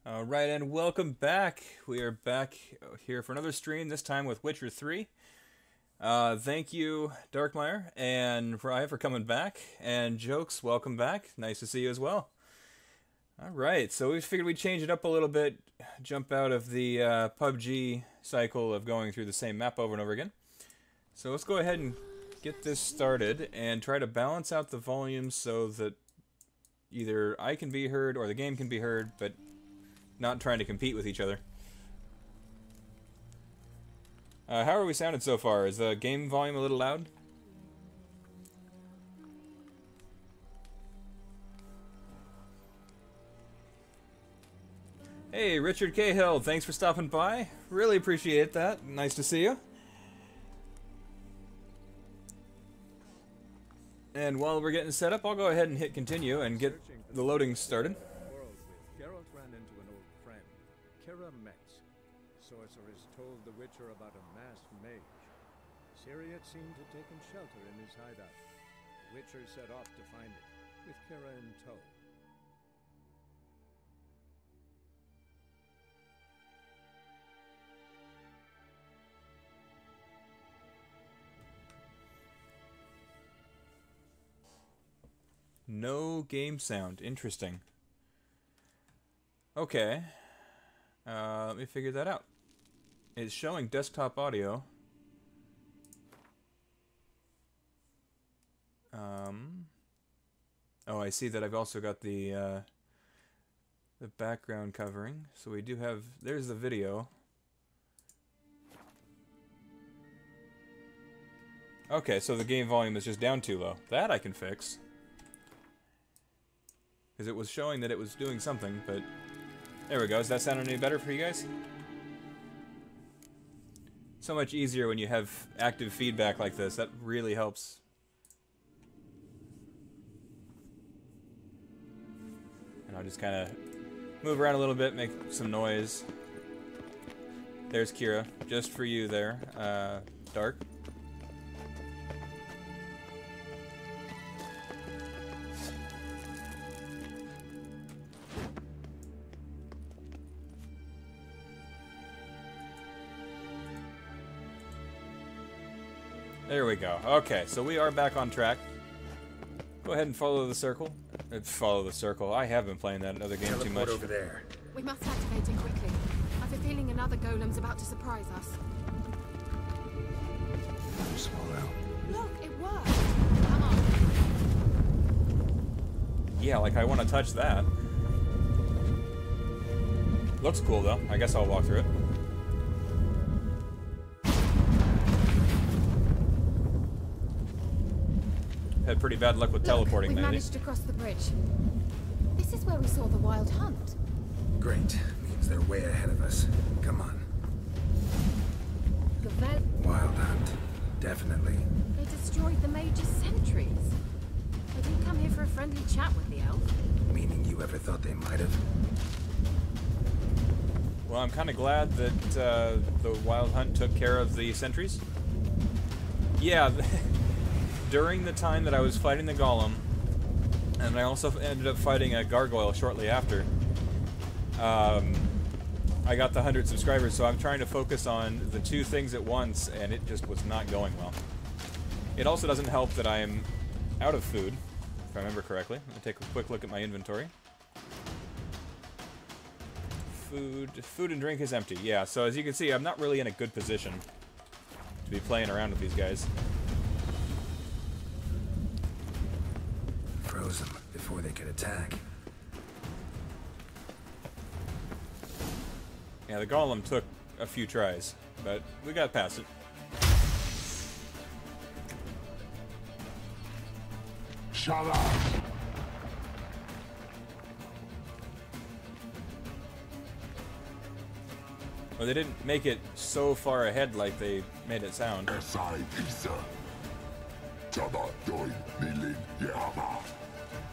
Alright, and welcome back. We are back here for another stream, this time with Witcher 3. Thank you, Darkmire and Rye, for coming back. And Jokes, welcome back. Nice to see you as well. Alright, so we figured we'd change it up a little bit, jump out of the PUBG cycle of going through the same map over and over again. So let's go ahead and get this started and try to balance out the volume so that either I can be heard or the game can be heard, but not trying to compete with each other. How are we sounded so far? Is the game volume a little loud? Hey, Richard Cahill, thanks for stopping by. Really appreciate that. Nice to see you. And while we're getting set up, I'll go ahead and hit continue and get the loading started. Sorcerer has told the Witcher about a masked mage. Ciri had seemed to have taken shelter in his hideout. The Witcher set off to find it, with Kira in tow. No game sound. Interesting. Okay. Let me figure that out. It's showing desktop audio. Oh, I see that I've also got the background covering. So we do have... There's the video. Okay, so the game volume is just down too low. That I can fix. Because it was showing that it was doing something, but... There we go. Does that sound any better for you guys? So much easier when you have active feedback like this. That really helps. And I'll just kind of move around a little bit, make some noise. There's Kira. Just for you there, Dark. There we go. Okay, so we are back on track. Go ahead and follow the circle. Follow the circle. I have been playing that other game too much. Over there. We must activate it quickly. I've a feeling another golem's about to surprise us. Small out. Look, it worked. Come on. Yeah, like I want to touch that. Looks cool though. I guess I'll walk through it. Had pretty bad luck with teleporting We've lately. managed to cross the bridge. This is where we saw the wild hunt. Great. Means they're way ahead of us. Come on. The vet. Wild hunt. Definitely. They destroyed the Mage's sentries. They didn't come here for a friendly chat with the elf. Meaning you ever thought they might have? Well, I'm kind of glad that the wild hunt took care of the sentries. Yeah. During the time that I was fighting the golem, and I also ended up fighting a gargoyle shortly after, I got the 100 subscribers, so I'm trying to focus on the two things at once, and it just was not going well. It also doesn't help that I am out of food, if I remember correctly. Let me take a quick look at my inventory. Food and drink is empty. Yeah, so as you can see, I'm not really in a good position to be playing around with these guys. Froze them before they could attack. Yeah, the golem took a few tries, but we got past it. Shut up! Well, they didn't make it so far ahead like they made it sound. Esai Isa. Jabba Doi Nilin Yahaba.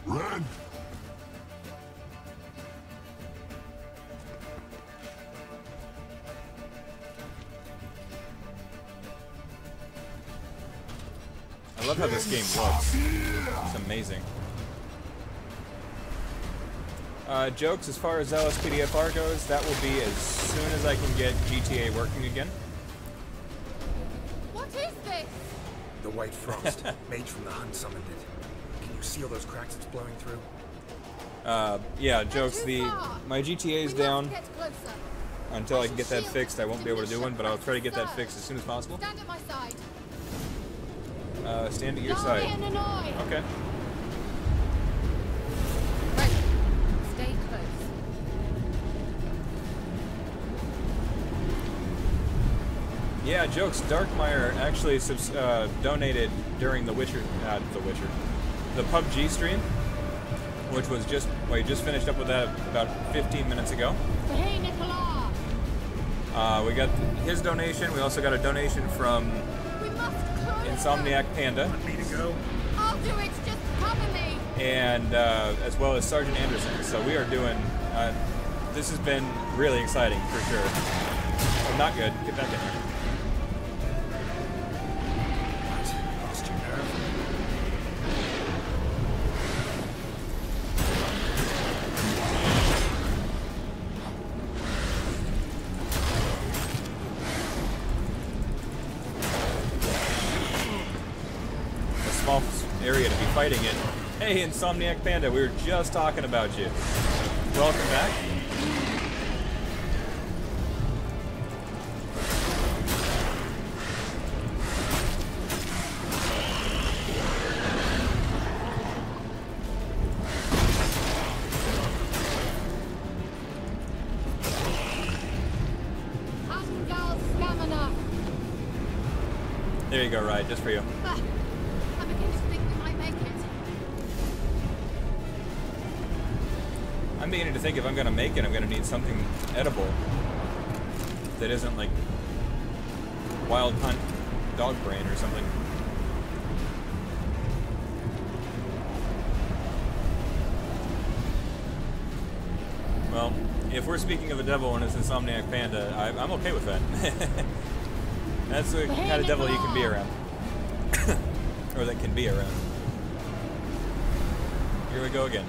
Ren! I love how this game looks. It's amazing. Jokes, as far as LSPDFR goes, that will be as soon as I can get GTA working again. What is this? The White Frost. Mage from the Hunt summoned it. Can you seal those cracks it's blowing through? Yeah, Jokes, Too far. my GTA is We down. must get closer. Until I can get that fixed, I won't be able to do one, but I'll try to get that Sir. fixed as soon as possible. Stand at my side. Stand at your Lie side. and annoy. Okay. Ready. Stay close. Yeah, Jokes, Darkmire actually donated during the PUBG stream, which was just, well, he just finished up with that about 15 minutes ago. Hey, Nicola. We got his donation. We also got a donation from We must close. Insomniac Panda, Want me to go? I'll do it. Just cover me. and as well as Sergeant Anderson. So we are doing, this has been really exciting for sure. Oh, not good. Get back in here. What? Lost your nerve? A small area to be fighting in. Hey, Insomniac Panda, we were just talking about you. Welcome back. Angal stamina. There you go, Ride, just for you. I'm beginning to think we might make it. I'm beginning to think if I'm gonna make it, I'm gonna need something edible that isn't like wild hunt dog brain or something. Well, if we're speaking of a devil and it's Insomniac Panda, I'm okay with that. That's the kind of devil you can be around. Or that can be around. Here we go again.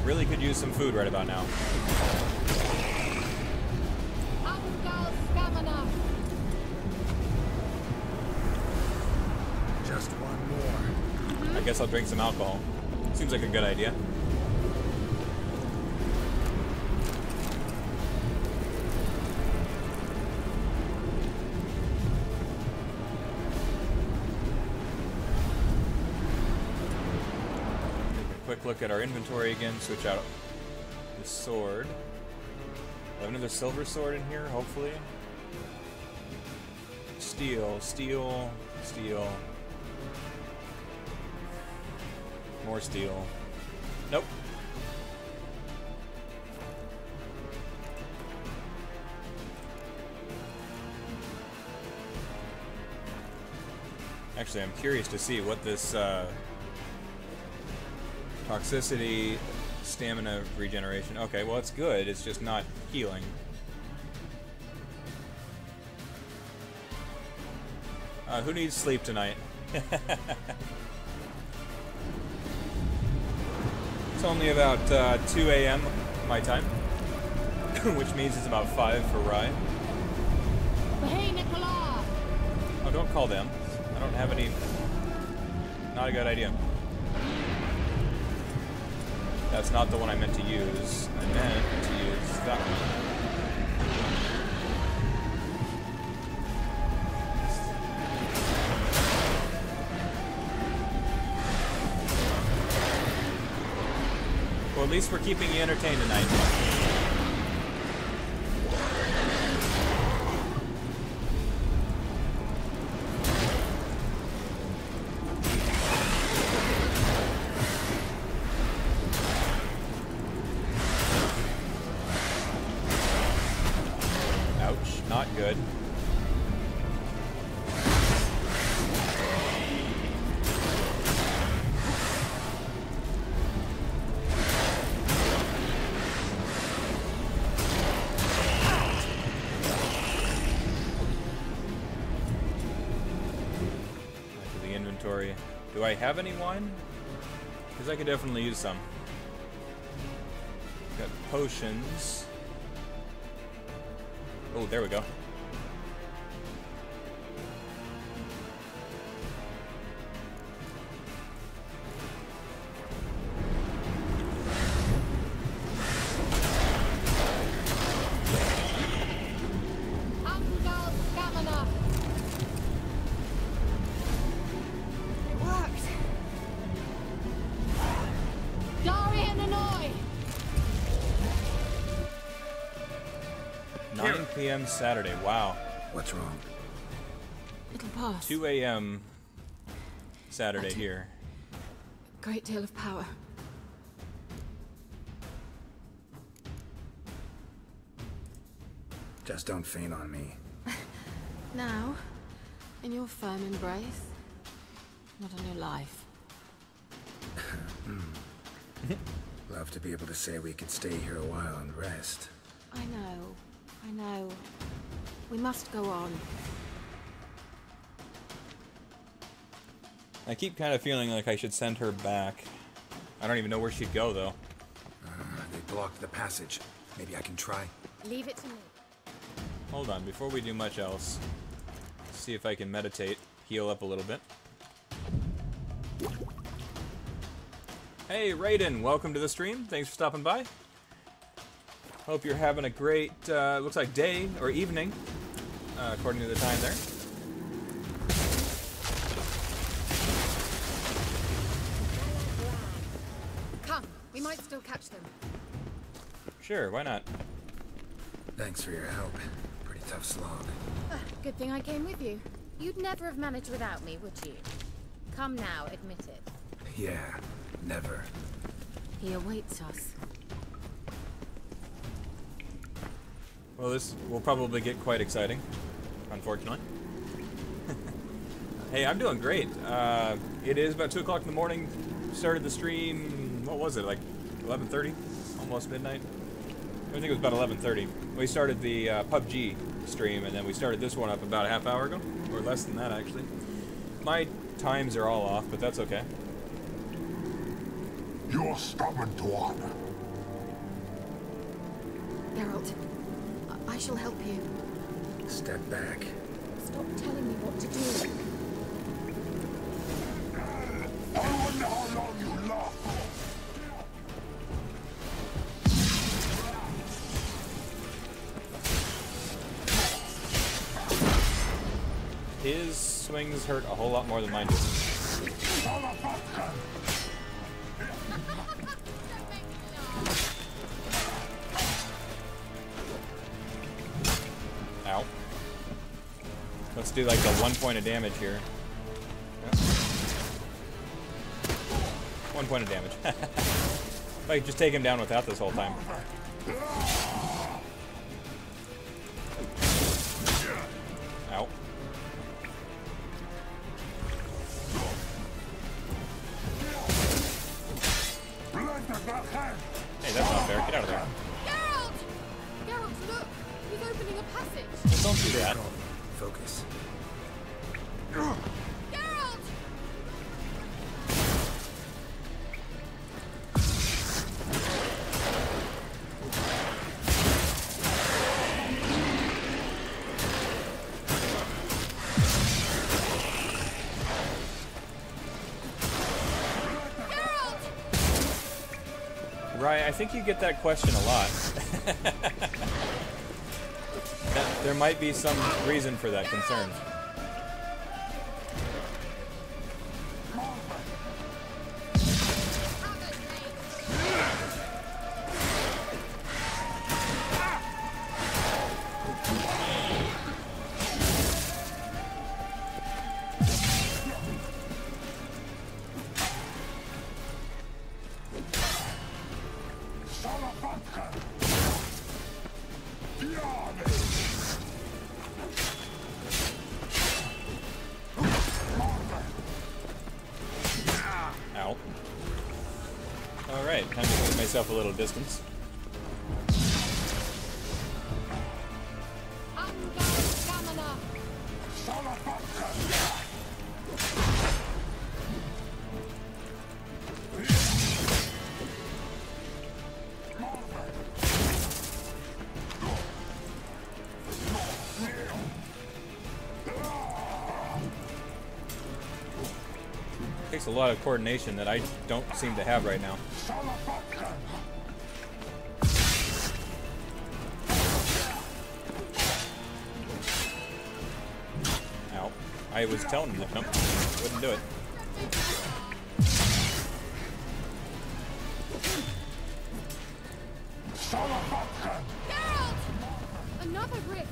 Really could use some food right about now. Angal stamina. Just one more. I guess I'll drink some alcohol. Seems like a good idea. Quick look at our inventory again, switch out the sword. I have another silver sword in here, hopefully. Steel, steel, steel. More steel. Nope. Actually, I'm curious to see what this toxicity, stamina regeneration. Okay, well, it's good. It's just not healing. Who needs sleep tonight? It's only about 2 a.m. my time, which means it's about 5 for Rye. Hey, Nicola. Oh, don't call them. I don't have any... Not a good idea. That's not the one I meant to use. I meant to use that one. Well, at least we're keeping you entertained tonight. inventory. Do I have any wine? Because I could definitely use some. Got potions. Oh, there we go. It worked. 9 p.m. Saturday. Wow. What's wrong? It'll pass. 2 a.m. Saturday here. Great deal of power. Just don't faint on me. Now, in your firm embrace, not on your life. Love to be able to say we could stay here a while and rest. I know. We must go on. I keep kind of feeling like I should send her back. I don't even know where she'd go, though. They blocked the passage. Maybe I can try. Leave it to me. Hold on, before we do much else, see if I can meditate, heal up a little bit. Hey, Raiden, welcome to the stream. Thanks for stopping by. Hope you're having a great, looks like day or evening, according to the time there. Come, we might still catch them. Sure, why not? Thanks for your help. Pretty tough slog. Good thing I came with you. You'd never have managed without me, would you? Come now, admit it. Yeah, never. He awaits us. Well, this will probably get quite exciting, unfortunately. Hey, I'm doing great. It is about 2 o'clock in the morning. Started the stream, what was it, like 11:30? Almost midnight? I think it was about 11:30. We started the PUBG stream, and then we started this one up about a half hour ago. Or less than that, actually. My times are all off, but that's okay. You're stubborn one. Geralt, I shall help you. Step back. Stop telling me what to do. I wonder how long you last. His swings hurt a whole lot more than mine do. Ow. Let's do like the 1 point of damage here. Yep. 1 point of damage. If I could just take him down with that this whole time. Ow. Hey, that's not fair. Get out of there. Geralt! Geralt, look! He's opening a passage. Well, don't do that. Focus. Geralt! Right, I think you get that question a lot. There might be some reason for that concern. Ow. Alright, time to give myself a little distance. Takes a lot of coordination that I don't seem to have right now. Ow. I was telling him to jump. Wouldn't do it. Geralt! Another rift!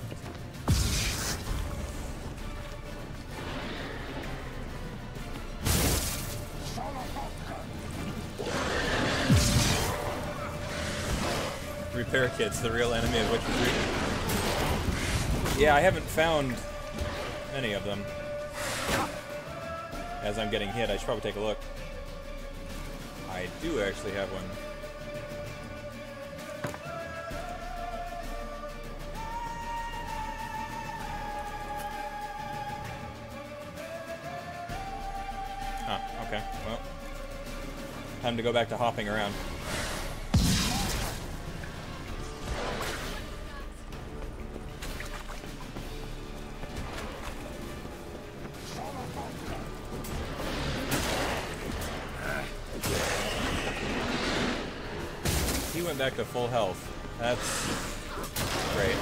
Repair kits, the real enemy of Witcher 3. Yeah, I haven't found many of them. As I'm getting hit, I should probably take a look. I do actually have one. Huh, okay, well. Time to go back to hopping around. He went back to full health. That's great.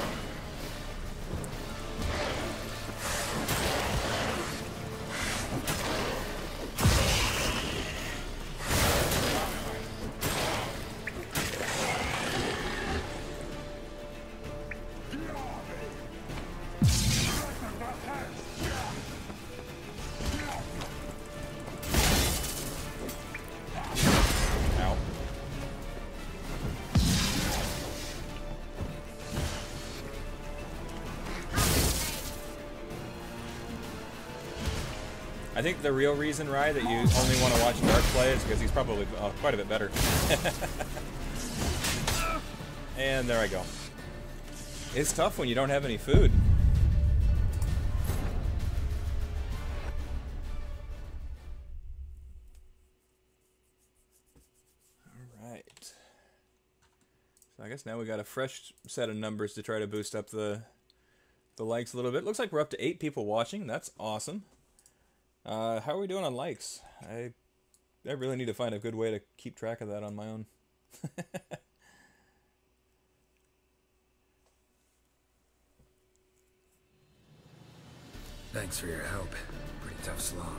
Ow. I think the real reason, Rye, that you only want to watch Dark play is because he's probably quite a bit better. And there I go. It's tough when you don't have any food. Alright. So I guess now we got a fresh set of numbers to try to boost up the likes a little bit. Looks like we're up to 8 people watching. That's awesome. How are we doing on likes? I really need to find a good way to keep track of that on my own. Thanks for your help. Pretty tough slog.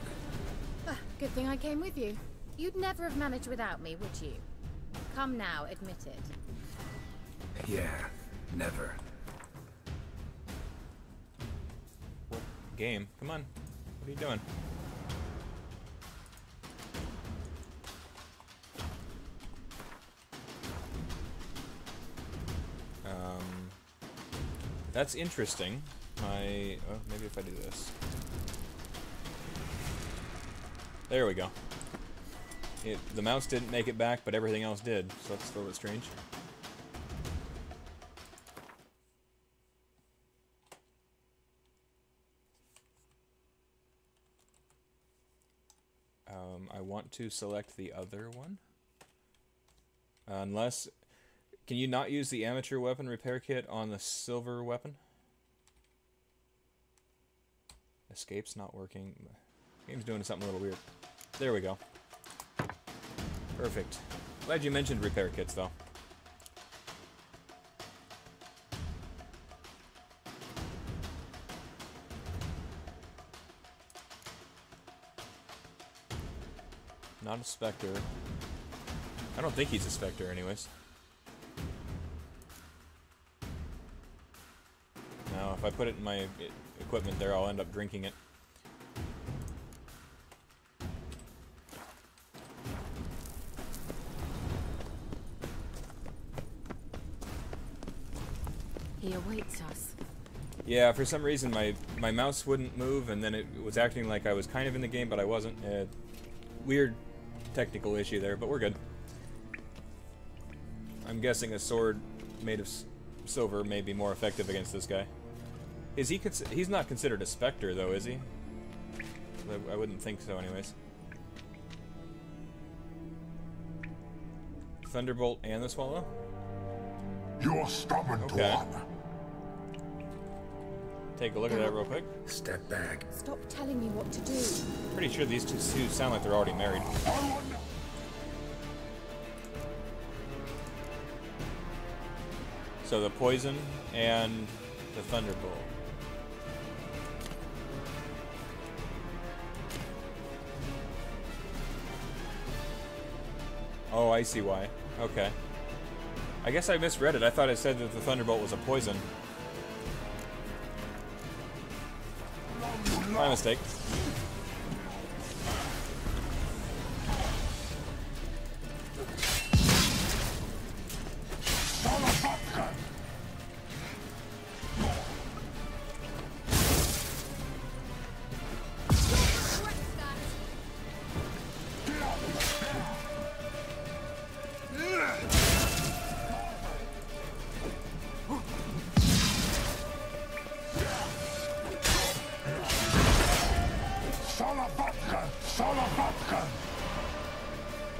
Good thing I came with you. You'd never have managed without me, would you? Come now, admit it. Yeah, never. Game, come on. What are you doing? That's interesting. Oh, maybe if I do this. There we go. The mouse didn't make it back, but everything else did, so that's a little bit strange. I want to select the other one. Unless... Can you not use the amateur weapon repair kit on the silver weapon? Escape's not working. Game's doing something a little weird. There we go. Perfect. Glad you mentioned repair kits, though. Not a Spectre. I don't think he's a Spectre, anyways. Now, if I put it in my equipment there, I'll end up drinking it. He awaits us. Yeah, for some reason my mouse wouldn't move, and then it was acting like I was kind of in the game, but I wasn't. Weird technical issue there, but we're good. I'm guessing a sword made of silver may be more effective against this guy. Is he? He's not considered a Spectre, though, is he? I wouldn't think so, anyways. Thunderbolt and the Swallow? You're stubborn to one. take a look at that real quick. Step back. Stop telling me what to do. Pretty sure these two sound like they're already married. So the poison and the thunderbolt. Oh, I see why. Okay. I guess I misread it. I thought it said that the thunderbolt was a poison. My mistake.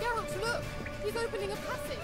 Geralt, look! He's opening a passage!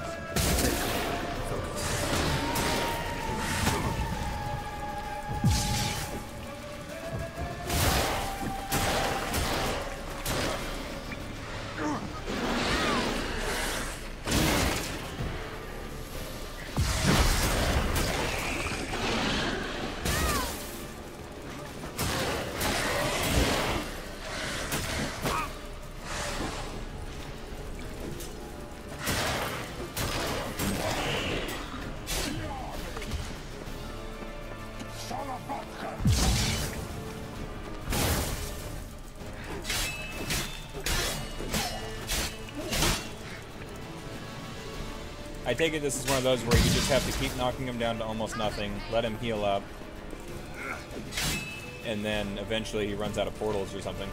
I take it this is one of those where you just have to keep knocking him down to almost nothing, let him heal up, and then eventually he runs out of portals or something.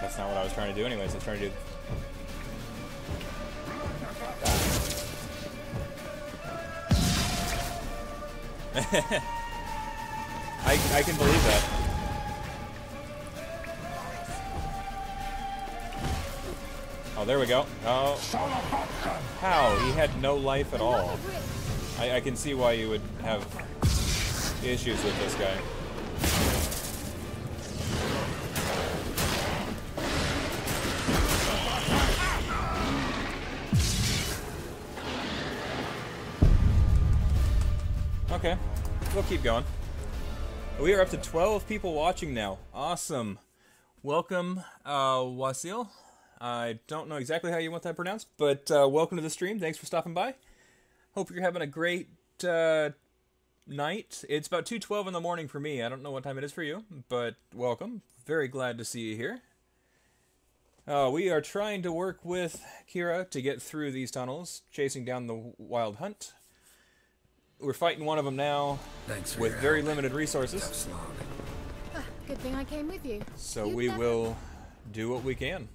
That's not what I was trying to do anyways. I was trying to do... I can believe that. Oh, there we go. Oh. How? He had no life at all. I can see why you would have issues with this guy. Okay, we'll keep going. We are up to 12 people watching now. Awesome. Welcome, Wasil. I don't know exactly how you want that pronounced, but welcome to the stream. Thanks for stopping by. Hope you're having a great night. It's about 2:12 in the morning for me. I don't know what time it is for you, but welcome. Very glad to see you here. We are trying to work with Kira to get through these tunnels, chasing down the wild hunt. We're fighting one of them now with very limited resources. Good thing I came with you. So we will do what we can.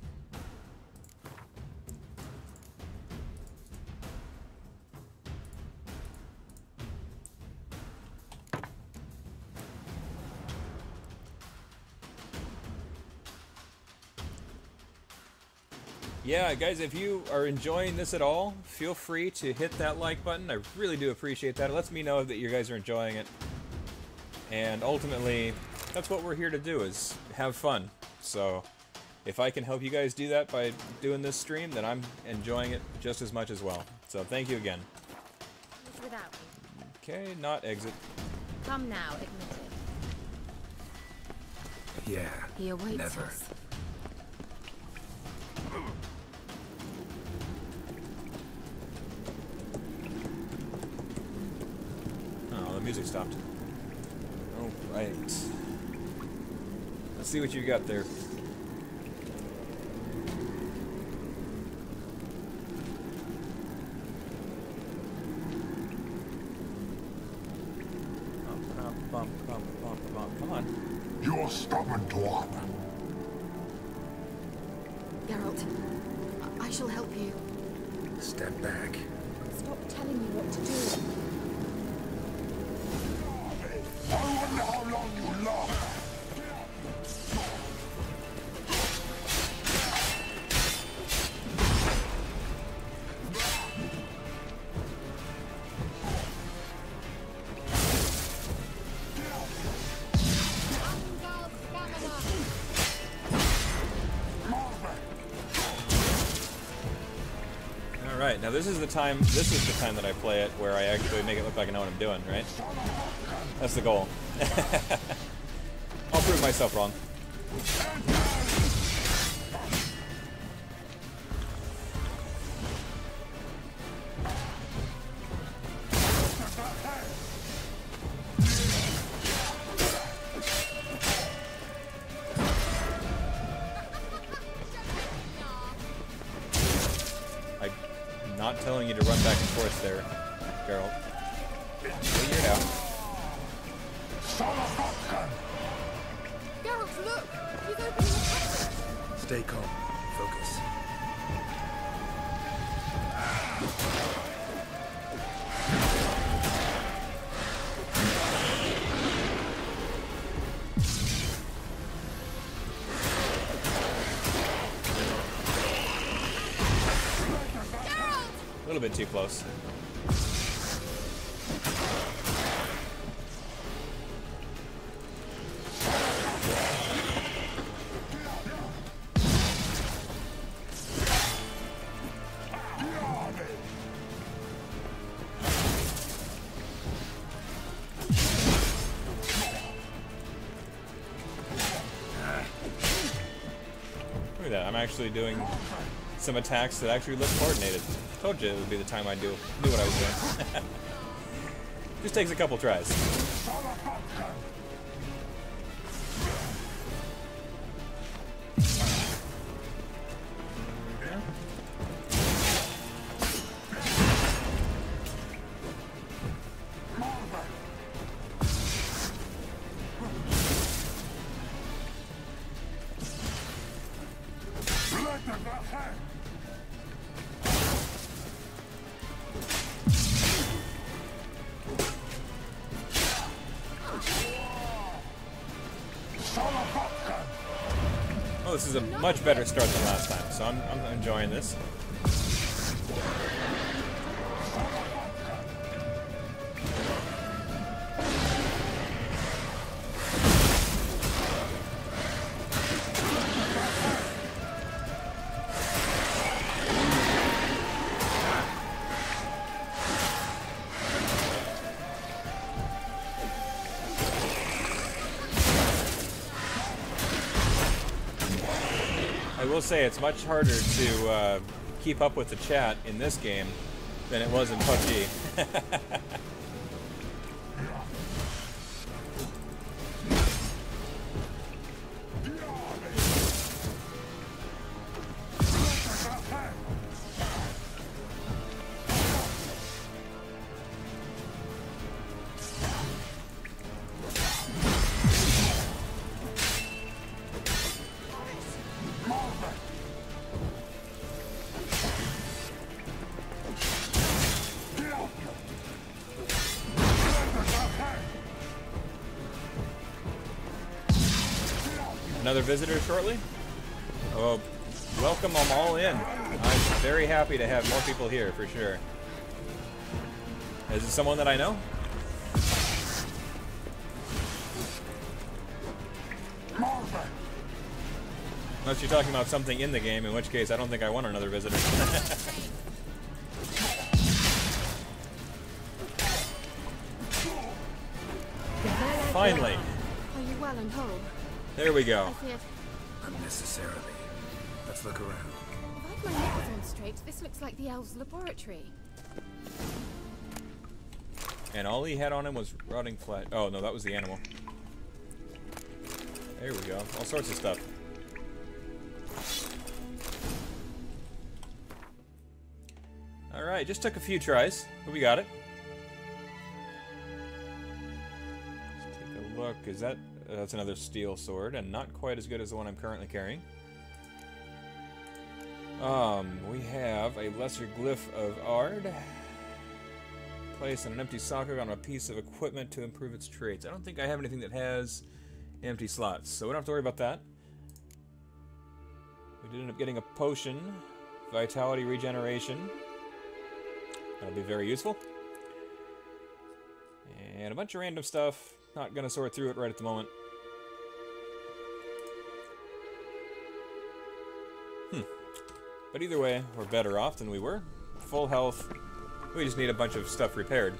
Yeah, guys, if you are enjoying this at all, feel free to hit that like button. I really do appreciate that. It lets me know that you guys are enjoying it. And ultimately, that's what we're here to do, is have fun. So, if I can help you guys do that by doing this stream, then I'm enjoying it just as much as well. So, thank you again. Without me. Okay, not exit. Come now, admit it. Yeah, He awaits never. us. Oh, the music stopped. Alright. Let's see what you got there. Come on. You're stubborn, Dwarf. Geralt, I shall help you. Step back. Stop telling me what to do. I wonder how long you last. Alright, now this is the time that I play it where I actually make it look like I know what I'm doing, right? That's the goal. I'll prove myself wrong. I'm not telling you to run back and forth there, Geralt. Figure it out. Geralt, look! He's opening the passage! Stay calm. Focus. A little bit too close. Look at that, I'm actually doing some attacks that actually look coordinated. Told you it would be the time I knew what I was doing. Just takes a couple tries. Oh, this is a much better start than last time, so I'm enjoying this. I will say it's much harder to keep up with the chat in this game than it was in PUBG. Another visitor shortly? Oh, welcome them all in. I'm very happy to have more people here, for sure. Is it someone that I know? Unless you're talking about something in the game, in which case I don't think I want another visitor. Finally. Are you well and whole? There we go. I feared. Unnecessarily. Let's look around. If I've my nipples on straight, this looks like the elves' laboratory. And all he had on him was rotting flesh. Oh, no, that was the animal. There we go. All sorts of stuff. Alright, just took a few tries, but we got it. Let's take a look. Is that... that's another steel sword, and not quite as good as the one I'm currently carrying. We have a lesser glyph of Ard. Place an empty socket on a piece of equipment to improve its traits. I don't think I have anything that has empty slots, so we don't have to worry about that. We did end up getting a potion. Vitality regeneration. That'll be very useful. And a bunch of random stuff. Not gonna sort through it right at the moment. But either way, we're better off than we were. Full health. We just need a bunch of stuff repaired.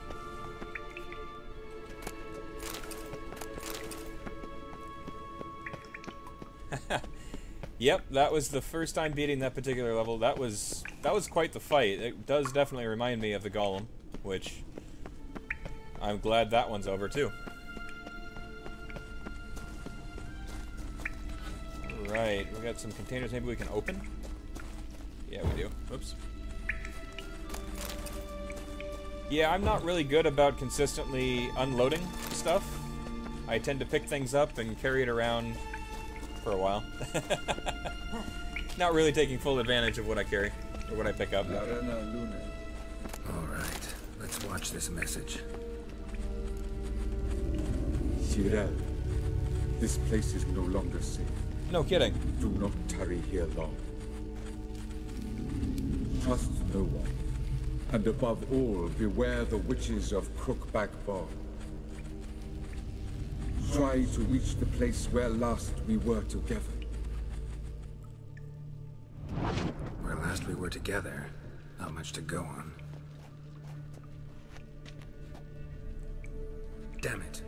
Yep, that was the first time beating that particular level. That was quite the fight. It does definitely remind me of the Golem, which I'm glad that one's over too. Right, we got some containers maybe we can open. Yeah, we do. Oops. Yeah, I'm not really good about consistently unloading stuff. I tend to pick things up and carry it around for a while. Not really taking full advantage of what I carry, or what I pick up. Alright, let's watch this message. Ciri, this place is no longer safe. No kidding. Do not tarry here long. Trust no one. And above all, beware the witches of Crookback Bog. Try to reach the place where last we were together. Where last we were together, not much to go on. Damn it.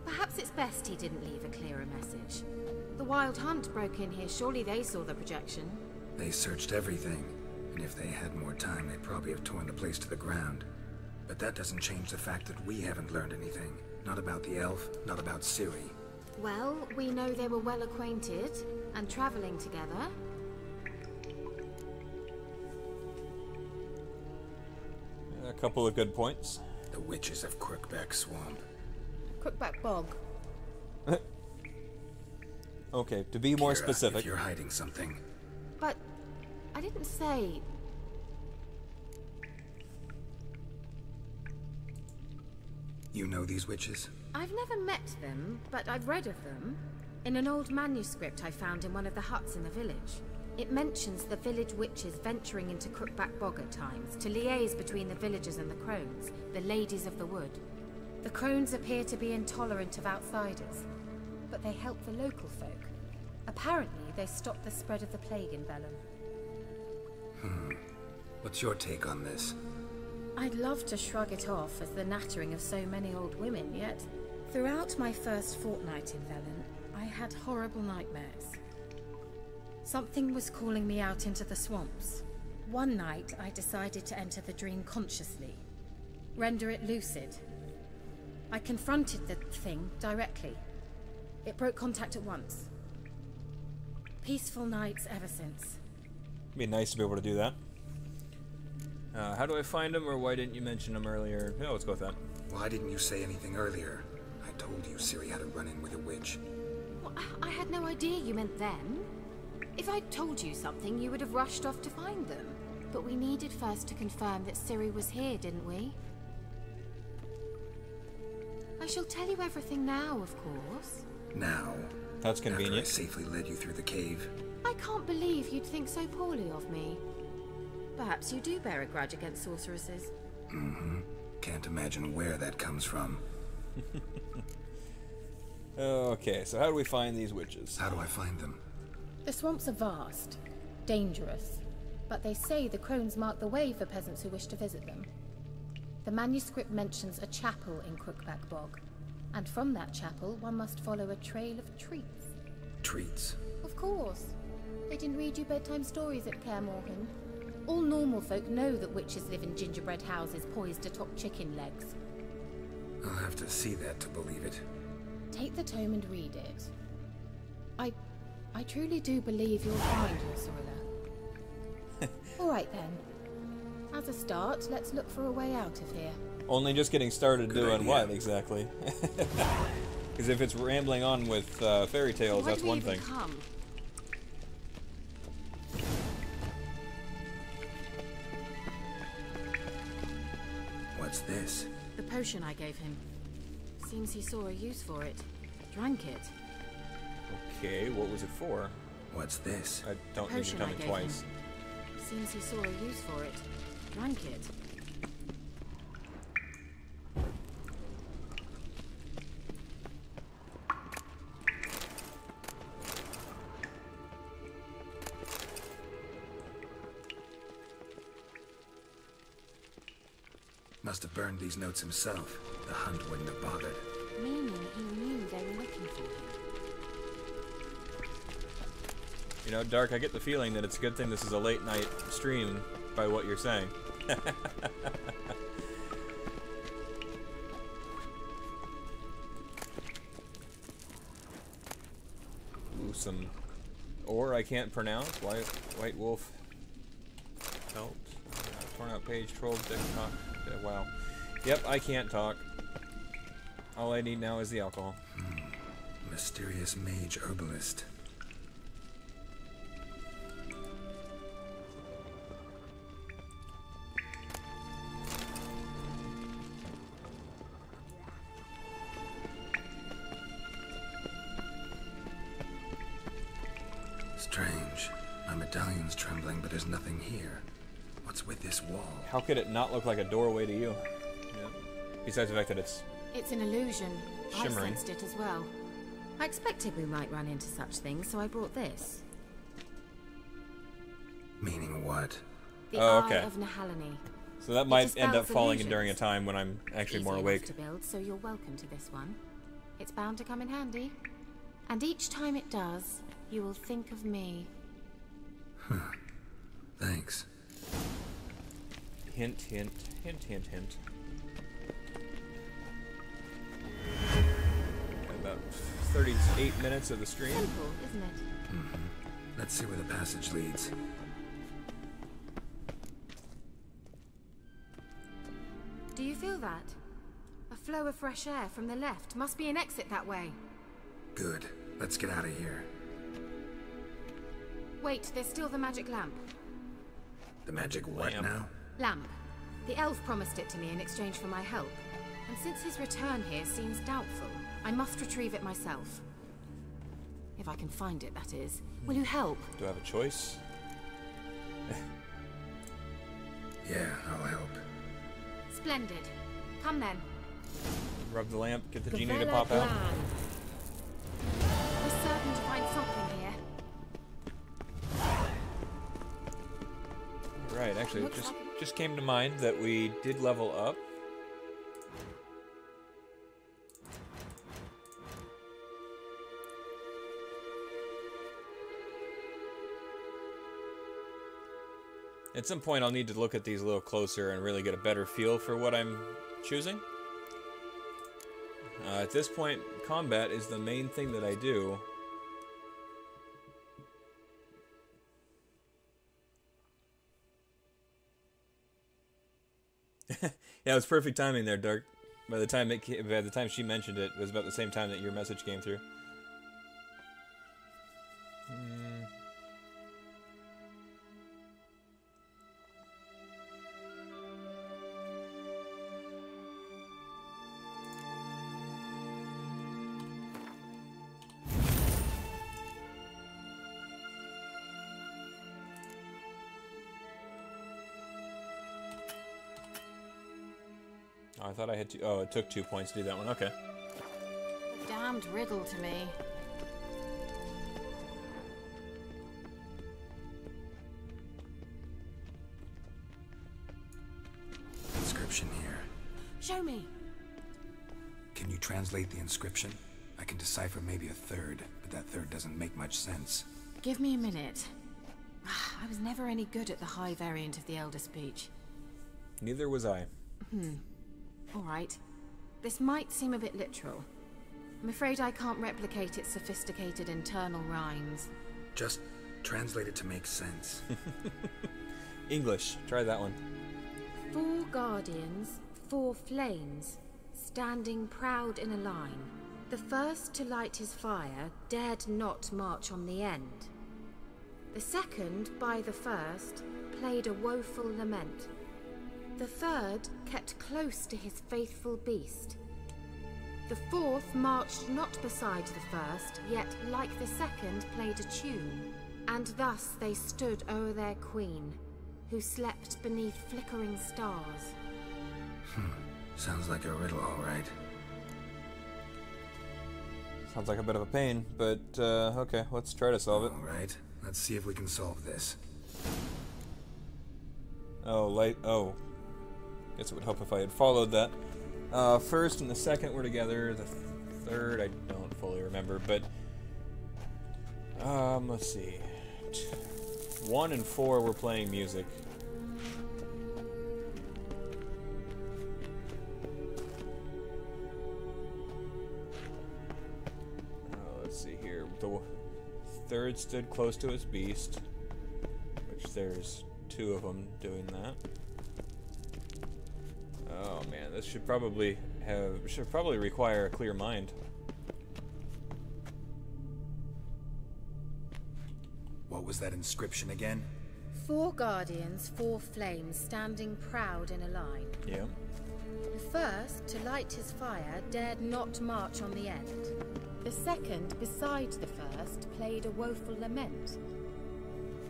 Perhaps it's best he didn't leave a clearer message. The Wild Hunt broke in here. Surely they saw the projection. They searched everything, and if they had more time, they'd probably have torn the place to the ground. But that doesn't change the fact that we haven't learned anything. Not about the elf, not about Ciri. Well, we know they were well acquainted and traveling together. A couple of good points. The witches of Crookback Swamp. Crookback Bog. Okay, to be more Kira, specific. if you're hiding something. But I didn't say. You know these witches? I've never met them, but I've read of them. In an old manuscript I found in one of the huts in the village. It mentions the village witches venturing into Crookback Bog at times to liaise between the villagers and the crones, the ladies of the wood. The crones appear to be intolerant of outsiders, but they help the local folk. Apparently, they stopped the spread of the plague in Vellum. What's your take on this? I'd love to shrug it off as the nattering of so many old women, yet throughout my first fortnight in Vellum, I had horrible nightmares. Something was calling me out into the swamps. One night, I decided to enter the dream consciously, render it lucid. I confronted the thing directly. It broke contact at once. Peaceful nights ever since. It'd be nice to be able to do that. How do I find them, or why didn't you mention them earlier? No, let's go with that. Why didn't you say anything earlier? I told you Ciri had a run-in with a witch. Well, I had no idea you meant them. If I'd told you something, you would have rushed off to find them. But we needed first to confirm that Ciri was here, didn't we? I shall tell you everything now, of course. Now? That's After I convenient. safely led you through the cave. I can't believe you'd think so poorly of me. Perhaps you do bear a grudge against sorceresses. Mm-hmm. Can't imagine where that comes from. Okay, so how do we find these witches? How do I find them? The swamps are vast, dangerous, but they say the crones mark the way for peasants who wish to visit them. The manuscript mentions a chapel in Crookback Bog, and from that chapel one must follow a trail of treats. Treats? Of course. They didn't read you bedtime stories at Kaer Morhen. All normal folk know that witches live in gingerbread houses poised atop chicken legs. I'll have to see that to believe it. Take the tome and read it. I truly do believe you'll find your Sorilla. Alright then. As a start, let's look for a way out of here. Only just getting started Good doing idea. what, exactly? Because if it's rambling on with fairy tales, that's one thing. Come? What's this? The potion I gave him. Seems he saw a use for it. Drank it. Okay, what was it for? What's this? I don't need to Potion come I in gave twice. him. Seems he saw a use for it. Drank it. Must have burned these notes himself. The hunt wouldn't have bothered. Meaning he knew they were looking for him. You know, Dark, I get the feeling that it's a good thing this is a late night stream by what you're saying. Ooh, some ore I can't pronounce. White wolf felt. Torn out page, troll, dick, talk. Wow. Yep, I can't talk. All I need now is the alcohol. Mysterious mage herbalist. Strange. My medallion's trembling, but there's nothing here. What's with this wall? How could it not look like a doorway to you? Yeah. Besides the fact that it's It's an illusion. Shimmering. I sensed it as well. I expected we might run into such things, so I brought this. Meaning what? The Oh, Eye okay. of Nahalani. so that might end up dispels falling in illusions. during a time when I'm actually more Easy awake. enough to build, so you're welcome to this one. It's bound to come in handy. And each time it does, you will think of me. Thanks. Hint, hint, hint, hint, hint. About 38 minutes of the stream. Simple, isn't it? Let's see where the passage leads. Do you feel that? A flow of fresh air from the left. Must be an exit that way. Good. Let's get out of here. Wait, there's still the magic lamp. The magic what Lamp. now? Lamp. The elf promised it to me in exchange for my help. And since his return here seems doubtful, I must retrieve it myself. If I can find it, that is. Will you help? Do I have a choice? Yeah, I'll help. Splendid. Come then. Rub the lamp, get the genie to Gavella pop out. Glan. We're certain to find something here. Right, actually, it Looks like just came to mind that we did level up. At some point, I'll need to look at these a little closer and really get a better feel for what I'm choosing. At this point, combat is the main thing that I do. Yeah, it was perfect timing there, Dark. By the time she mentioned it, it was about the same time that your message came through. Oh, I thought I had two. Oh, it took 2 points to do that one. Okay. A damned riddle to me. Inscription here. Show me. Can you translate the inscription? I can decipher maybe a third, but that third doesn't make much sense. Give me a minute. I was never any good at the high variant of the Elder speech. Neither was I. All right. This might seem a bit literal. I'm afraid I can't replicate its sophisticated internal rhymes. Just translate it to make sense. English. Try that one. 4 guardians, 4 flames, standing proud in a line. The first to light his fire dared not march on the end. The second, by the first, played a woeful lament. The third kept close to his faithful beast. The fourth marched not beside the first, yet like the second played a tune. And thus they stood o'er their queen, who slept beneath flickering stars. Sounds like a riddle, all right. Sounds like a bit of a pain, but okay, let's try to solve it. All right, let's see if we can solve this. Oh, guess it would help if I had followed that. First and the second were together. The third, I don't fully remember, but let's see. 1 and 4 were playing music. Let's see here. The third stood close to its beast, which there's 2 of them doing that. Oh man, this should probably require a clear mind. What was that inscription again? 4 guardians, 4 flames, standing proud in a line. Yeah. The first, to light his fire, dared not march on the end. The second, beside the first, played a woeful lament.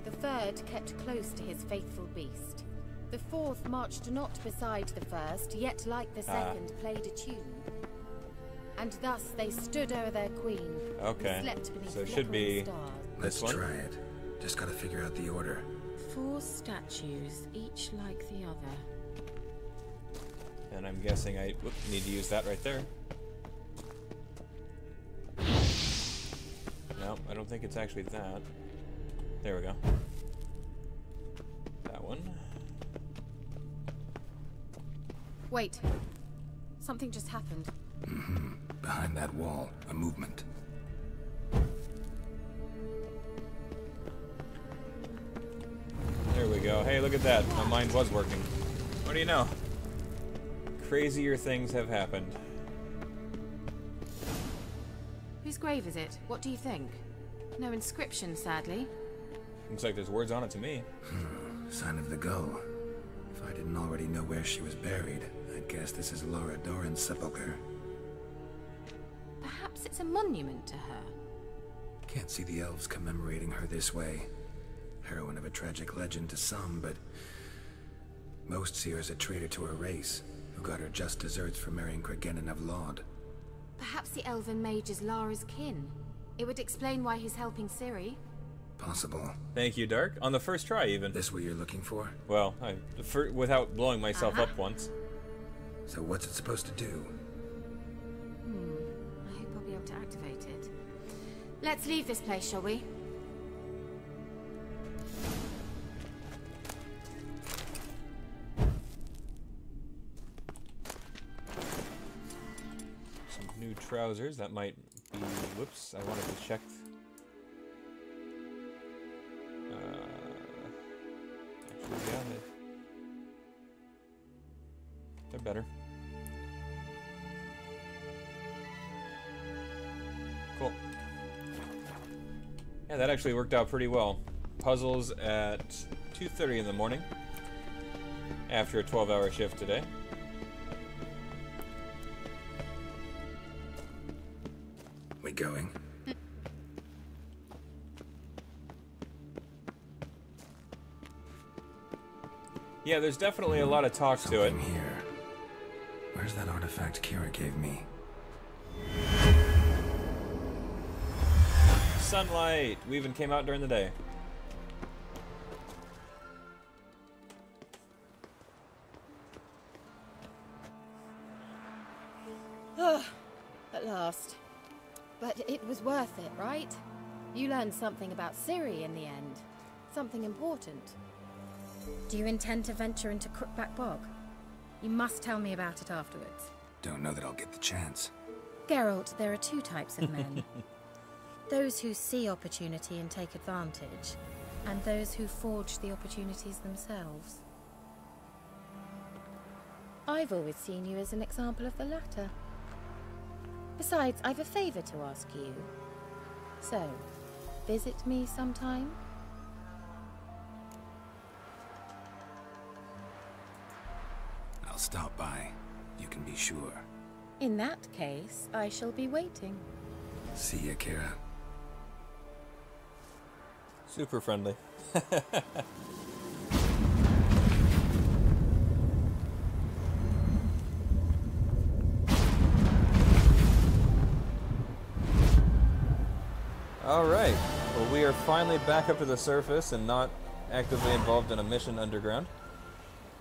The third kept close to his faithful beast. The fourth marched not beside the first, yet like the second played a tune. And thus they stood o'er their queen, Okay. who slept beneath So it should be stars. Let's one? try it. Just gotta figure out the order. 4 statues, each like the other. And I'm guessing I need to use that right there. No, I don't think it's actually that. There we go. That one. Wait. Something just happened. Behind that wall, a movement. There we go. Hey, look at that. My mind was working. What do you know? Crazier things have happened. Whose grave is it? What do you think? No inscription, sadly. Looks like there's words on it to me. Sign of the gull. If I didn't already know where she was buried, I'd guess this is Laura Doran's sepulcher. Perhaps it's a monument to her. Can't see the elves commemorating her this way. Heroine of a tragic legend to some, but most see her as a traitor to her race, who got her just desserts for marrying Cregennan of Laud. Perhaps the Elven Mage is Lara's kin. It would explain why he's helping Ciri. Possible. Thank you, Dark. On the first try, even. This what you're looking for? Well, without blowing myself up once. So what's it supposed to do? I hope I'll be able to activate it. Let's leave this place, shall we? Some new trousers. That might be... Whoops, I wanted to check... Actually, yeah, they're better. Cool. Yeah, that actually worked out pretty well. Puzzles at 2:30 in the morning after a 12-hour shift today. We going? Yeah, there's definitely a lot of talk to it. Something here. Where's that artifact Kira gave me? Sunlight! We even came out during the day. At last. But it was worth it, right? You learned something about Ciri in the end. Something important. Do you intend to venture into Crookback Bog? You must tell me about it afterwards. Don't know that I'll get the chance. Geralt, there are two types of men. Those who see opportunity and take advantage, and those who forge the opportunities themselves. I've always seen you as an example of the latter. Besides, I've a favour to ask you. So, visit me sometime? I'll stop by. You can be sure. In that case, I shall be waiting. See ya, Kira. Super friendly. Alright, well we are finally back up to the surface and not actively involved in a mission underground.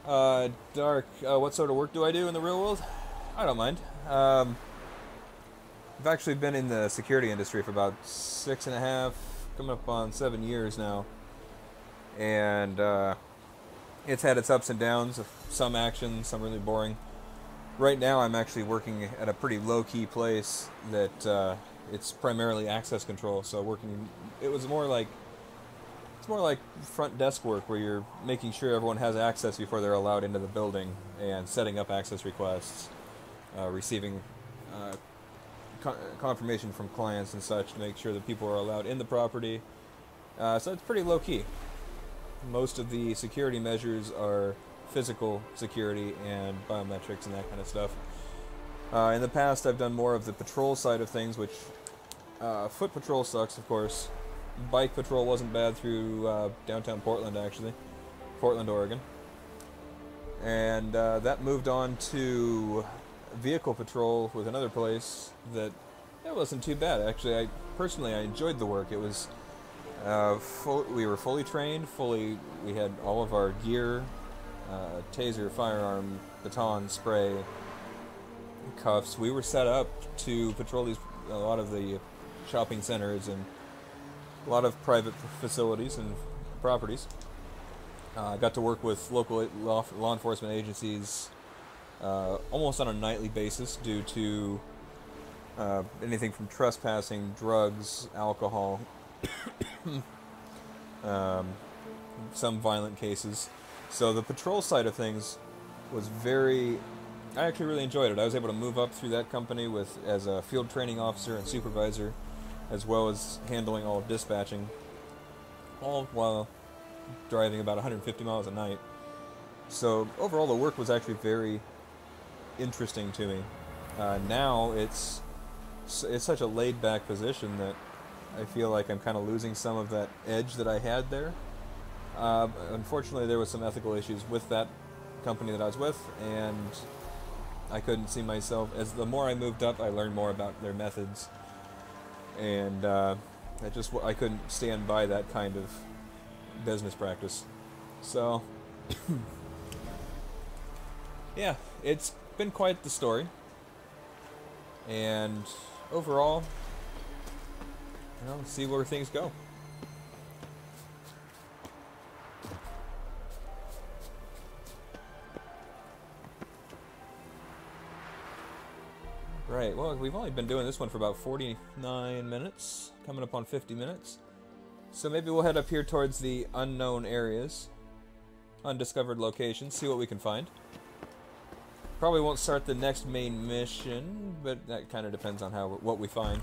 Dark, what sort of work do I do in the real world? I don't mind. I've actually been in the security industry for about 6.5, coming up on 7 years now. And it's had its ups and downs, some action, some really boring. Right now I'm actually working at a pretty low-key place that it's primarily access control, so it's more like front desk work where you're making sure everyone has access before they're allowed into the building and setting up access requests, receiving confirmation from clients and such to make sure that people are allowed in the property. So it's pretty low-key. Most of the security measures are physical security and biometrics and that kind of stuff. In the past, I've done more of the patrol side of things, which foot patrol sucks, of course. Bike patrol wasn't bad through downtown Portland, actually. Portland, Oregon. And that moved on to vehicle patrol with another place that it wasn't too bad. Actually, I enjoyed the work. It was we were fully trained, we had all of our gear, taser, firearm, baton, spray, cuffs. We were set up to patrol a lot of the shopping centers and a lot of private facilities and properties. I got to work with local law enforcement agencies almost on a nightly basis due to anything from trespassing, drugs, alcohol, some violent cases. So the patrol side of things was I actually really enjoyed it. I was able to move up through that company as a field training officer and supervisor, as well as handling all of dispatching, all while driving about 150 miles a night. So overall the work was actually very interesting to me. Now it's such a laid-back position that I feel like I'm kind of losing some of that edge that I had there. Unfortunately, there was some ethical issues with that company that I was with, and I couldn't see myself. As the more I moved up, I learned more about their methods, and I couldn't stand by that kind of business practice. So, yeah, it's been quite the story, and overall, let's see where things go. Right, well, we've only been doing this one for about 49 minutes, coming up on 50 minutes. So maybe we'll head up here towards the unknown areas, undiscovered locations, see what we can find. Probably won't start the next main mission, but that kind of depends on what we find.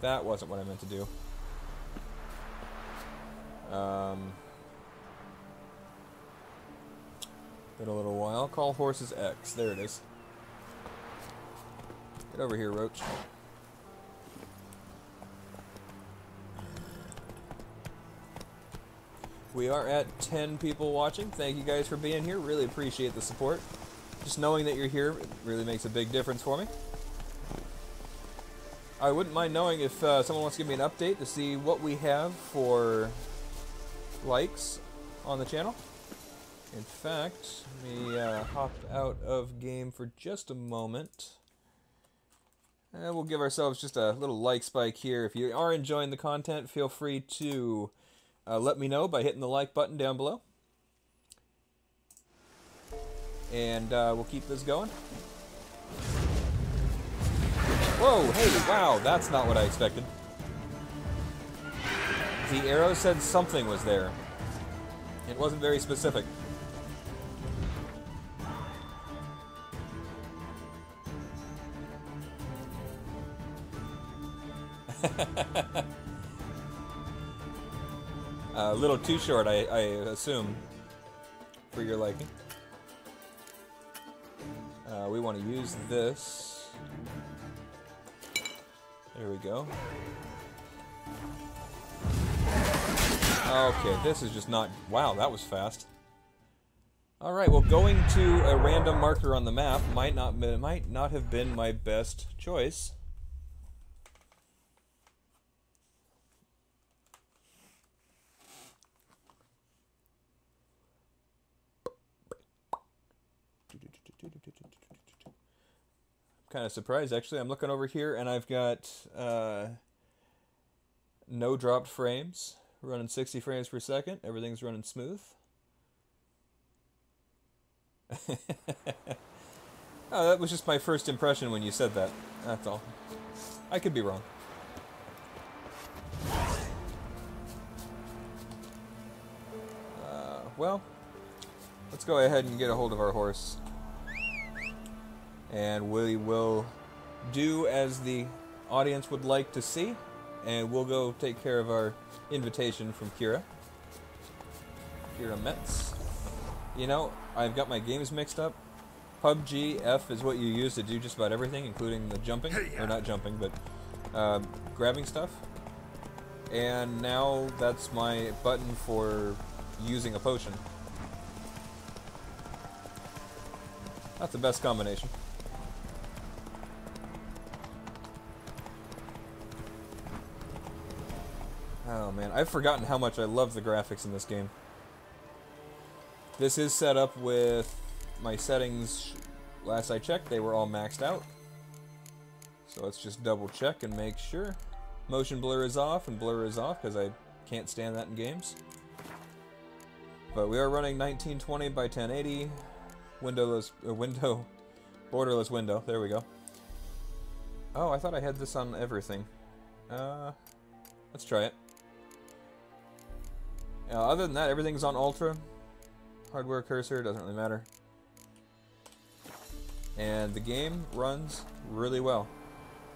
That wasn't what I meant to do. Been a little while. Call horses X. There it is. Get over here, Roach. We are at 10 people watching. Thank you guys for being here. Really appreciate the support. Just knowing that you're here really makes a big difference for me. I wouldn't mind knowing if someone wants to give me an update to see what we have for likes on the channel. In fact, let me hop out of game for just a moment. And we'll give ourselves just a little like spike here. If you are enjoying the content, feel free to let me know by hitting the like button down below. And we'll keep this going. Whoa, hey, wow, that's not what I expected. The arrow said something was there. It wasn't very specific. A little too short, I assume, for your liking. We want to use this. There we go. Okay, this is just not... Wow, that was fast. Alright, well, going to a random marker on the map might not have been my best choice. I'm kind of surprised, actually. I'm looking over here, and I've got no dropped frames. Running 60 frames per second. Everything's running smooth. Oh, that was just my first impression when you said that. That's all. I could be wrong. Well, let's go ahead and get a hold of our horse. And we will do as the audience would like to see. And we'll go take care of our invitation from Kira. Kira Metz. You know, I've got my games mixed up. PUBG F is what you use to do just about everything, including the jumping. Or not jumping, but grabbing stuff. And now that's my button for using a potion. That's the best combination. Oh man, I've forgotten how much I love the graphics in this game. This is set up with my settings. Last I checked, they were all maxed out. So let's just double check and make sure. Motion blur is off, and blur is off because I can't stand that in games. But we are running 1920 by 1080, borderless window. There we go. Oh, I thought I had this on everything. Let's try it. Other than that, everything's on ultra. Hardware cursor, doesn't really matter. And the game runs really well.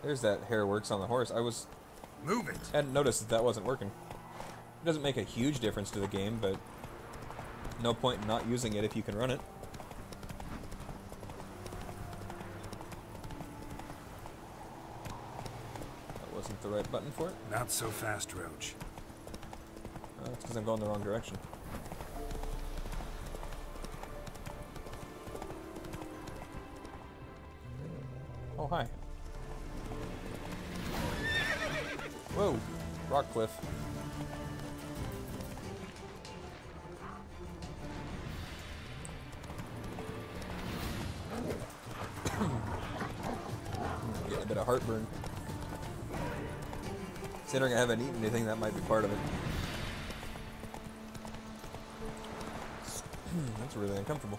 There's that hair works on the horse. Hadn't noticed that wasn't working. It doesn't make a huge difference to the game, but no point in not using it if you can run it. That wasn't the right button for it. Not so fast, Roach. That's because I'm going the wrong direction. Oh, hi. Whoa, rock cliff. Getting a bit of heartburn. Considering I haven't eaten anything, that might be part of it. That's really uncomfortable.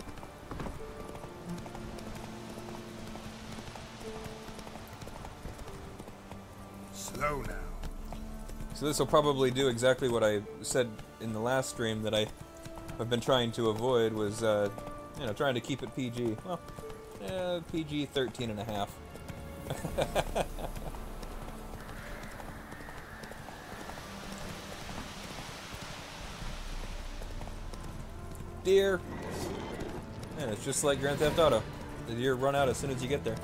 Slow now. So this will probably do exactly what I said in the last stream that I've been trying to avoid was, you know, trying to keep it PG. Well, PG 13 and a half. Deer. Man, it's just like Grand Theft Auto. The deer run out as soon as you get there.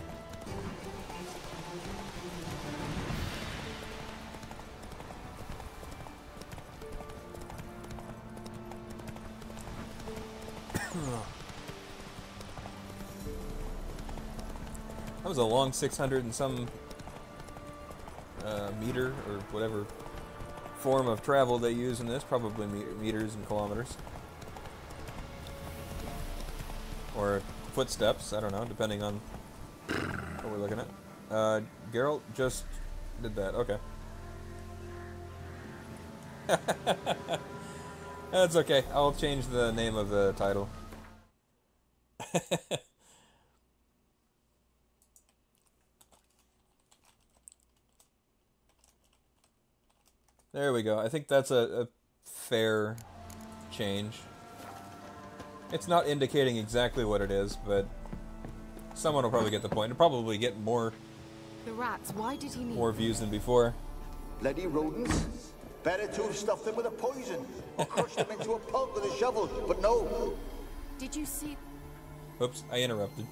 That was a long 600 and some meter or whatever form of travel they use in this, probably meters and kilometers. Or footsteps, I don't know, depending on what we're looking at. Geralt just did that, okay. That's okay, I'll change the name of the title. There we go. I think that's a fair change. It's not indicating exactly what it is, but someone will probably get the point. It'll probably get more The rats, why did he need more views than before. Bloody rodents. Better to have stuffed them with a poison or crushed them into a pulp with a shovel, but no. Did you see... Oops, I interrupted.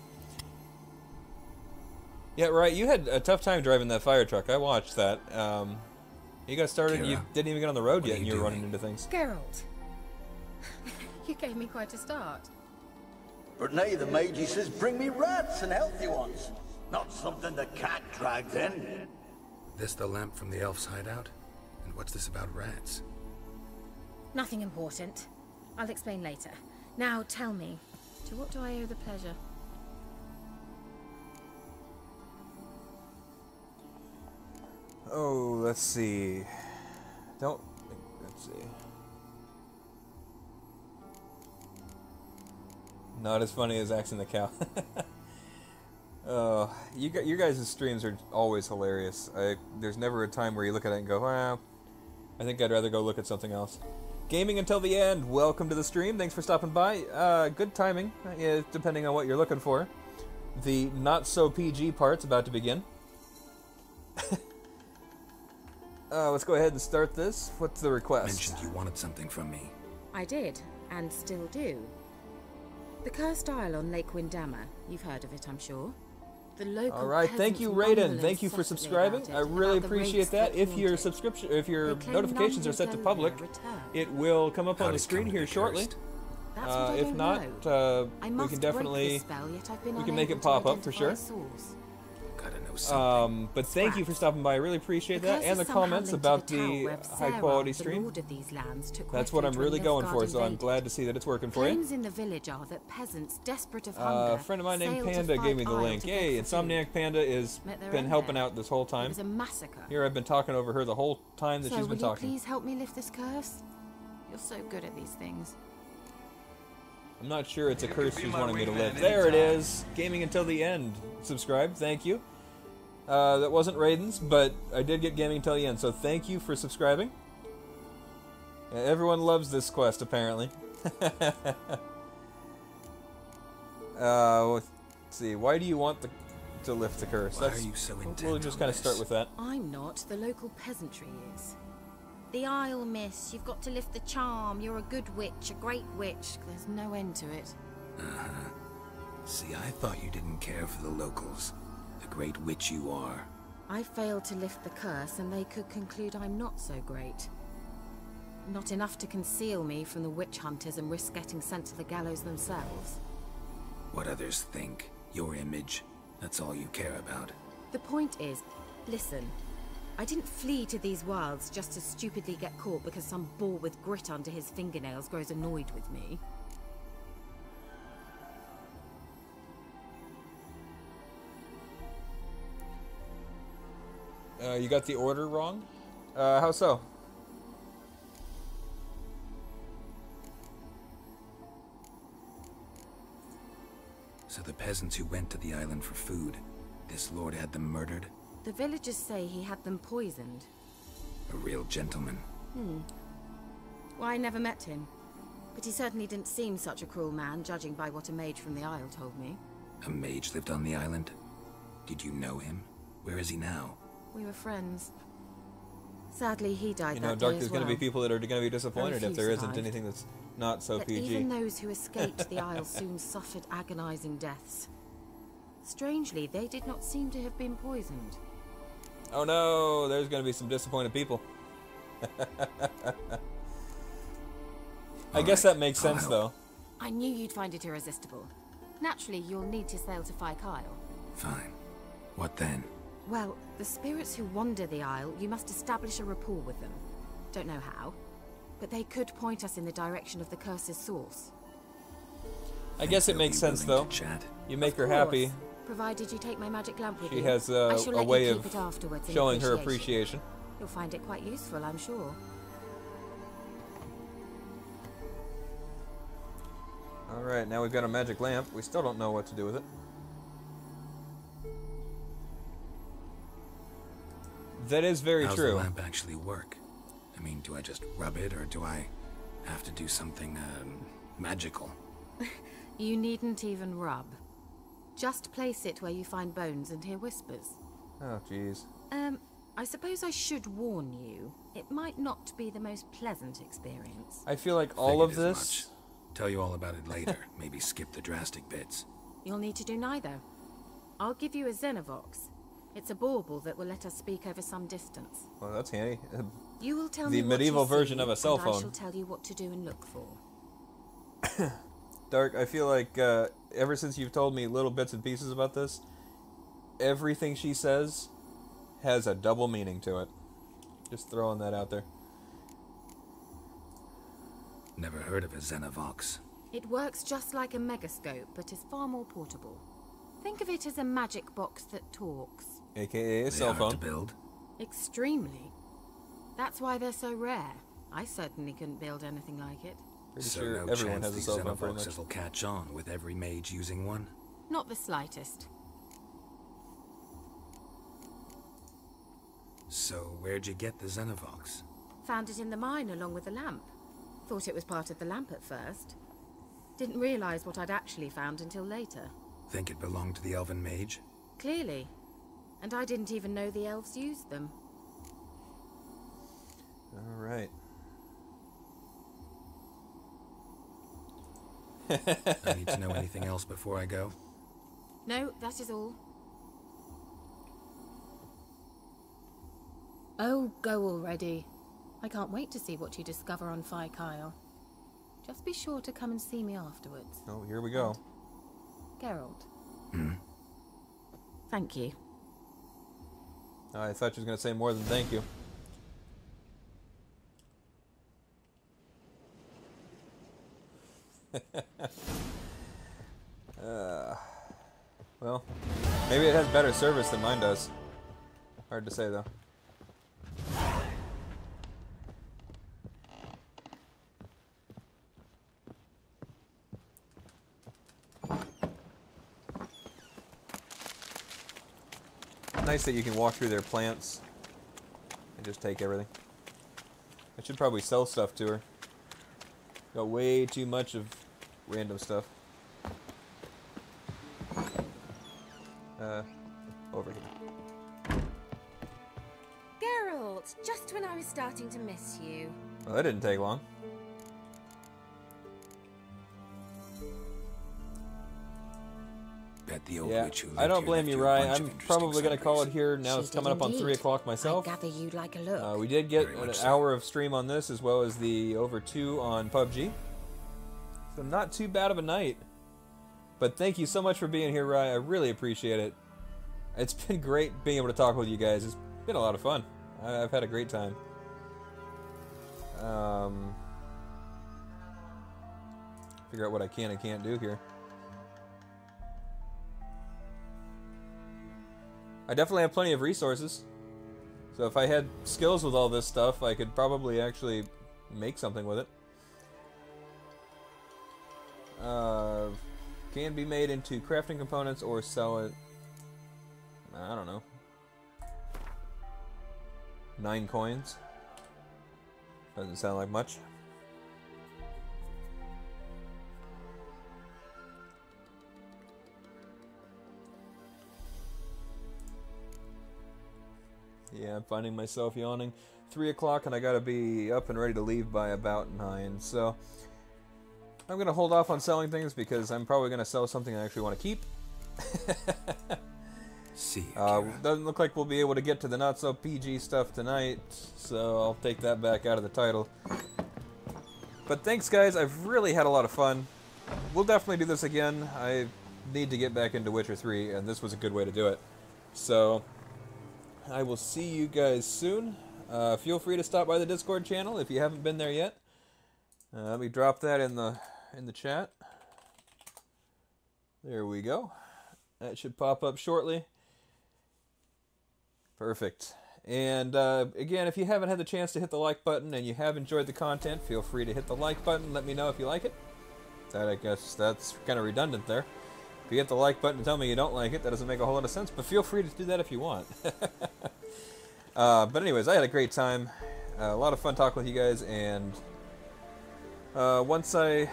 Yeah, right, you had a tough time driving that fire truck. I watched that. You got started, Kira, you didn't even get on the road what yet, are and you you were running doing? into things. Geralt. You gave me quite a start. But now the Mage says, bring me rats and healthy ones. Not something the cat dragged in. This the lamp from the elf's hideout? And what's this about rats? Nothing important. I'll explain later. Now tell me, to what do I owe the pleasure? Oh, let's see. Let's see. Not as funny as Axing the Cow. Your guys' streams are always hilarious. There's never a time where you look at it and go, well, I think I'd rather go look at something else. Gaming until the end. Welcome to the stream. Thanks for stopping by. Good timing, depending on what you're looking for. The not so PG part's about to begin. Let's go ahead and start this. What's the request? Mentioned you wanted something from me. I did, and still do. The Cursed Isle on Lake Windammer. You've heard of it, I'm sure. The local Alright, thank you, Raiden. Thank you for subscribing. I really appreciate that. If your notifications are set to public, it will come up on the screen here shortly. If not, we can definitely make it pop up for sure. Gotta know something. But thank you for stopping by. I really appreciate that, and the comments about the high quality stream. That's what I'm really going for, so I'm glad to see that it's working for you. In the village are that peasants desperate of hunger, A friend of mine named Panda gave me the link. Yay, Insomniac Panda has been helping out this whole time. It was a massacre. Here I've been talking over her the whole time that she's been will talking. you please help me lift this curse? You're so good at these things. I'm not sure it's a curse she's wanting me to lift. There it is. Gaming until the end. Subscribe. Thank you. That wasn't Raiden's, but I did get gaming until the end, so thank you for subscribing. Everyone loves this quest, apparently. Let's see. Why do you want to lift the curse? Why are you so intent We'll just on kind of this? start with that. I'm not. The local peasantry is. The Isle, miss. You've got to lift the charm. You're a good witch, a great witch. There's no end to it. Uh-huh. See, I thought you didn't care for the locals. The great witch you are. I failed to lift the curse, and they could conclude I'm not so great. Not enough to conceal me from the witch hunters and risk getting sent to the gallows themselves. What others think, your image, that's all you care about. The point is, listen, I didn't flee to these wilds just to stupidly get caught because some boar with grit under his fingernails grows annoyed with me. You got the order wrong? How so? So the peasants who went to the island for food, this lord had them murdered? The villagers say he had them poisoned. A real gentleman. Well, I never met him. But he certainly didn't seem such a cruel man, judging by what a mage from the Isle told me. A mage lived on the island? Did you know him? Where is he now? We were friends. Sadly, he died You know, that Dark, day there's as going to well. be people that are going to be disappointed Very if few there isn't survived. anything that's not so But PG. even those who escaped the Isle soon suffered agonizing deaths. Strangely, they did not seem to have been poisoned. Oh no, there's going to be some disappointed people. I guess that makes sense, though. I knew you'd find it irresistible. Naturally, you'll need to sail to Fyke Isle. Fine. What then? Well, the spirits who wander the Isle, you must establish a rapport with them. Don't know how, but they could point us in the direction of the curse's source. I guess it They'll makes be sense, willing though. to chat. You make her Of happy. course, provided you take my magic lamp with you. She has I shall a let way you of keep it afterwards in showing her appreciation. You'll find it quite useful, I'm sure. Alright, now we've got a magic lamp. We still don't know what to do with it. That is very How's true. the lamp actually work? I mean, do I just rub it, or do I have to do something, magical? You needn't even rub. Just place it where you find bones and hear whispers. Oh, jeez. I suppose I should warn you. It might not be the most pleasant experience. I feel like all of Figured as this... much. Tell you all about it later. Maybe skip the drastic bits. You'll need to do neither. I'll give you a Xenovox. It's a bauble that will let us speak over some distance. Well, that's handy. You will tell The me what medieval you version see, of a cell and phone. I shall tell you what to do and look for. Dark, I feel like ever since you've told me little bits and pieces about this, everything she says has a double meaning to it. Just throwing that out there. Never heard of a Xenovox. It works just like a megascope, but is far more portable. Think of it as a magic box that talks. AKA a They cell hard phone. to build. Extremely. That's why they're so rare. I certainly couldn't build anything like it. Pretty So sure no everyone chance has a these cell phone pretty much. Xenovoxes will catch on with every mage using one? Not the slightest. So where'd you get the Xenovox? Found it in the mine along with the lamp. Thought it was part of the lamp at first. Didn't realize what I'd actually found until later. Think it belonged to the Elven Mage? Clearly. And I didn't even know the elves used them. Alright. I need to know anything else before I go? No, that is all. Oh, go already. I can't wait to see what you discover on Phi Kyle. Just be sure to come and see me afterwards. Oh, here we go. Geralt. Hmm? Thank you. I thought you was going to say more than thank you. Well, maybe it has better service than mine does. Hard to say, though. Nice that you can walk through their plants and just take everything. I should probably sell stuff to her. Got way too much of random stuff. Over here. Geralt, just when I was starting to miss you. Well, that didn't take long. Bet the old Yeah, witch who I don't lived here blame left you, a Ryan. bunch of I'm interesting probably going to call it summaries. here. Now She it's coming did up on 3 indeed. o'clock myself. I gather you'd like a look. We did get Very an much so. hour of stream on this, as well as the over 2 on PUBG. So not too bad of a night. But thank you so much for being here, Ryan. I really appreciate it. It's been great being able to talk with you guys. It's been a lot of fun. I've had a great time. Figure out what I can and can't do here. I definitely have plenty of resources. So if I had skills with all this stuff, I could probably actually make something with it. Can be made into crafting components or sell it. I don't know. 9 coins. Doesn't sound like much. Yeah, I'm finding myself yawning. 3 o'clock and I gotta be up and ready to leave by about 9, so I'm gonna hold off on selling things because I'm probably gonna sell something I actually want to keep. See you, Kira. Doesn't look like we'll be able to get to the not so PG stuff tonight, so I'll take that back out of the title. But thanks, guys. I've really had a lot of fun. We'll definitely do this again. I need to get back into Witcher 3, and this was a good way to do it. So I will see you guys soon. Feel free to stop by the Discord channel if you haven't been there yet. Let me drop that in the chat. There we go. That should pop up shortly. Perfect. And again, if you haven't had the chance to hit the like button and you have enjoyed the content, feel free to hit the like button. Let me know if you like it. I guess that's kind of redundant there. If you hit the like button and tell me you don't like it, that doesn't make a whole lot of sense, but feel free to do that if you want. But anyways, I had a great time. A lot of fun talking with you guys, and once I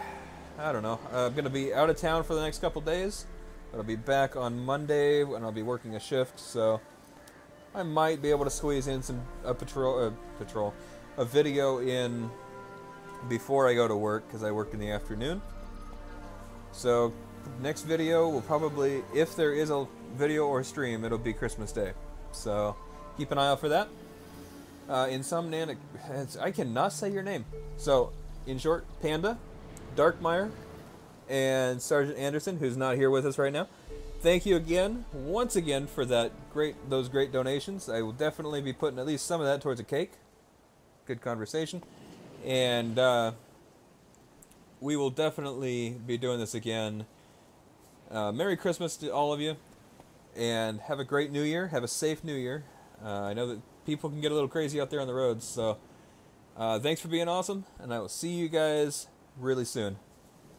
don't know, I'm going to be out of town for the next couple days. I'll be back on Monday, and I'll be working a shift, so I might be able to squeeze in a video in before I go to work, because I work in the afternoon. So next video will probably, if there is a video or stream, it'll be Christmas Day. So keep an eye out for that. I cannot say your name. So in short, Panda, Darkmire, and Sergeant Anderson, who's not here with us right now. Thank you again, once again, for those great donations. I will definitely be putting at least some of that towards a cake. Good conversation. And we will definitely be doing this again. Merry Christmas to all of you, and have a great New Year. Have a safe New Year. I know that people can get a little crazy out there on the roads, so thanks for being awesome, and I will see you guys really soon.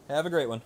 Have a great one.